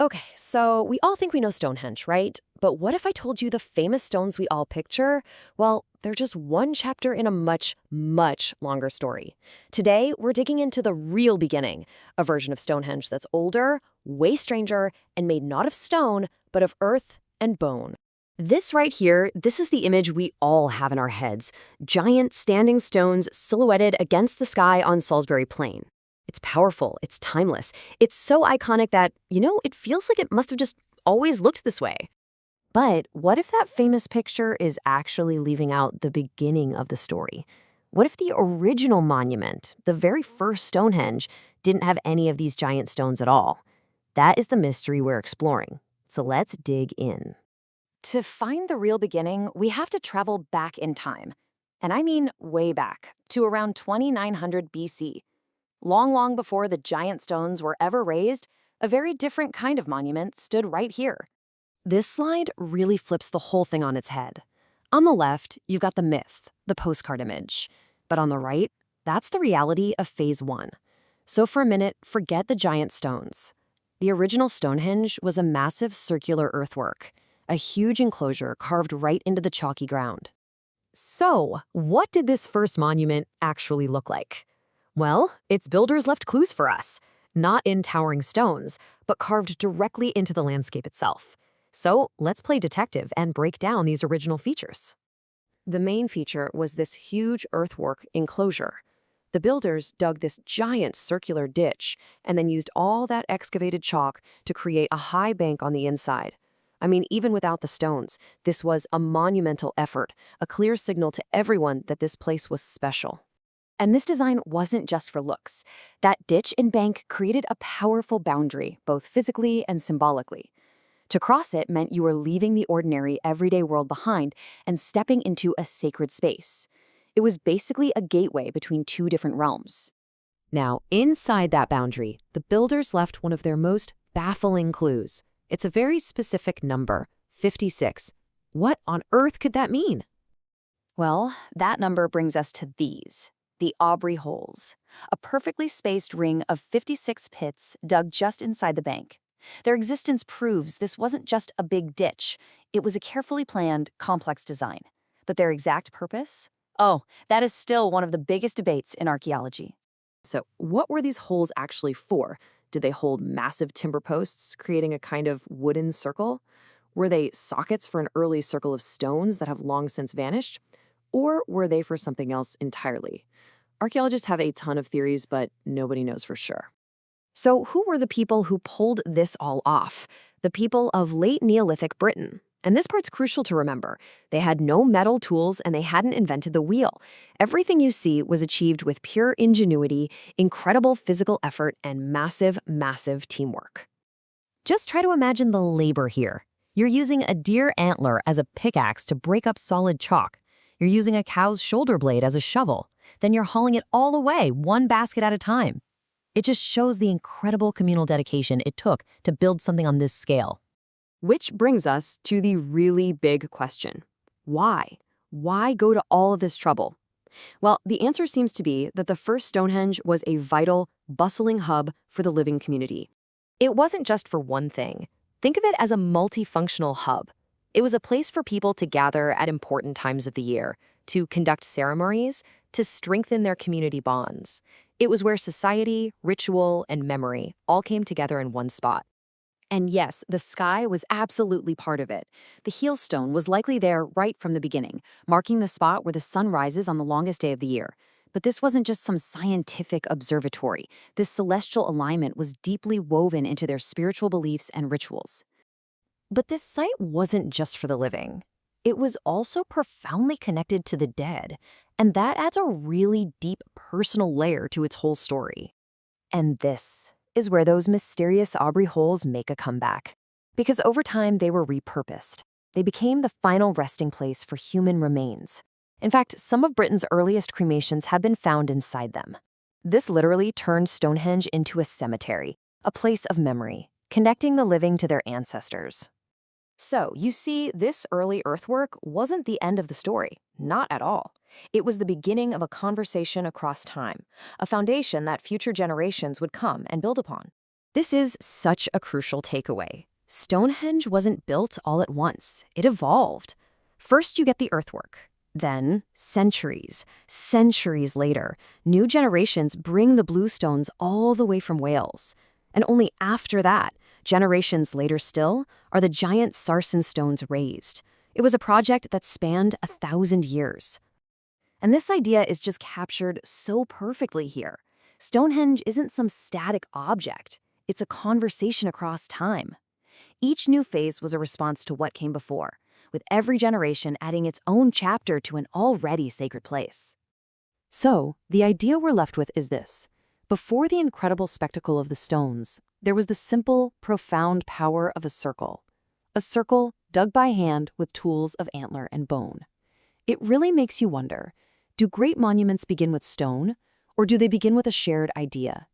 Okay, so we all think we know Stonehenge, right? But what if I told you the famous stones we all picture? Well, they're just one chapter in a much, much longer story. Today, we're digging into the real beginning, a version of Stonehenge that's older, way stranger, and made not of stone, but of earth and bone. This right here, this is the image we all have in our heads. Giant standing stones silhouetted against the sky on Salisbury Plain. It's powerful, it's timeless. It's so iconic that, it feels like it must have just always looked this way. But what if that famous picture is actually leaving out the beginning of the story? What if the original monument, the very first Stonehenge, didn't have any of these giant stones at all? That is the mystery we're exploring. So let's dig in. To find the real beginning, we have to travel back in time. And I mean way back, to around 2900 BC. Long before the giant stones were ever raised, a very different kind of monument stood right here. This slide really flips the whole thing on its head. On the left, you've got the myth, the postcard image. But on the right, that's the reality of Phase 1. So for a minute, forget the giant stones. The original Stonehenge was a massive circular earthwork, a huge enclosure carved right into the chalky ground. So, what did this first monument actually look like? Well, its builders left clues for us, not in towering stones, but carved directly into the landscape itself. So let's play detective and break down these original features. The main feature was this huge earthwork enclosure. The builders dug this giant circular ditch and then used all that excavated chalk to create a high bank on the inside. I mean, even without the stones, this was a monumental effort, a clear signal to everyone that this place was special. And this design wasn't just for looks. That ditch and bank created a powerful boundary, both physically and symbolically. To cross it meant you were leaving the ordinary, everyday world behind and stepping into a sacred space. It was basically a gateway between two different realms. Now, inside that boundary, the builders left one of their most baffling clues. It's a very specific number, 56. What on earth could that mean? Well, that number brings us to these. The Aubrey Holes, a perfectly spaced ring of 56 pits dug just inside the bank. Their existence proves this wasn't just a big ditch. It was a carefully planned, complex design. But their exact purpose? Oh, that is still one of the biggest debates in archaeology. So, what were these holes actually for? Did they hold massive timber posts, creating a kind of wooden circle? Were they sockets for an early circle of stones that have long since vanished? Or were they for something else entirely? Archaeologists have a ton of theories, but nobody knows for sure. So who were the people who pulled this all off? The people of late Neolithic Britain. And this part's crucial to remember. They had no metal tools and they hadn't invented the wheel. Everything you see was achieved with pure ingenuity, incredible physical effort, and massive, massive teamwork. Just try to imagine the labor here. You're using a deer antler as a pickaxe to break up solid chalk. You're using a cow's shoulder blade as a shovel. Then you're hauling it all away, one basket at a time. It just shows the incredible communal dedication it took to build something on this scale. Which brings us to the really big question. Why? Why go to all of this trouble? Well, the answer seems to be that the first Stonehenge was a vital, bustling hub for the living community. It wasn't just for one thing. Think of it as a multifunctional hub. It was a place for people to gather at important times of the year, to conduct ceremonies, to strengthen their community bonds. It was where society, ritual, and memory all came together in one spot. And yes, the sky was absolutely part of it. The heel stone was likely there right from the beginning, marking the spot where the sun rises on the longest day of the year. But this wasn't just some scientific observatory. This celestial alignment was deeply woven into their spiritual beliefs and rituals. But this site wasn't just for the living. It was also profoundly connected to the dead, and that adds a really deep personal layer to its whole story. And this is where those mysterious Aubrey Holes make a comeback. Because over time, they were repurposed. They became the final resting place for human remains. In fact, some of Britain's earliest cremations have been found inside them. This literally turned Stonehenge into a cemetery, a place of memory, connecting the living to their ancestors. So, you see, this early earthwork wasn't the end of the story. Not at all. It was the beginning of a conversation across time, a foundation that future generations would come and build upon. This is such a crucial takeaway. Stonehenge wasn't built all at once. It evolved. First, you get the earthwork. Then, centuries later, new generations bring the bluestones all the way from Wales. And only after that, generations later still, are the giant sarsen stones raised. It was a project that spanned 1,000 years. And this idea is just captured so perfectly here. Stonehenge isn't some static object. It's a conversation across time. Each new phase was a response to what came before, with every generation adding its own chapter to an already sacred place. So, the idea we're left with is this. Before the incredible spectacle of the stones, there was the simple, profound power of a circle. A circle dug by hand with tools of antler and bone. It really makes you wonder, do great monuments begin with stone, or do they begin with a shared idea?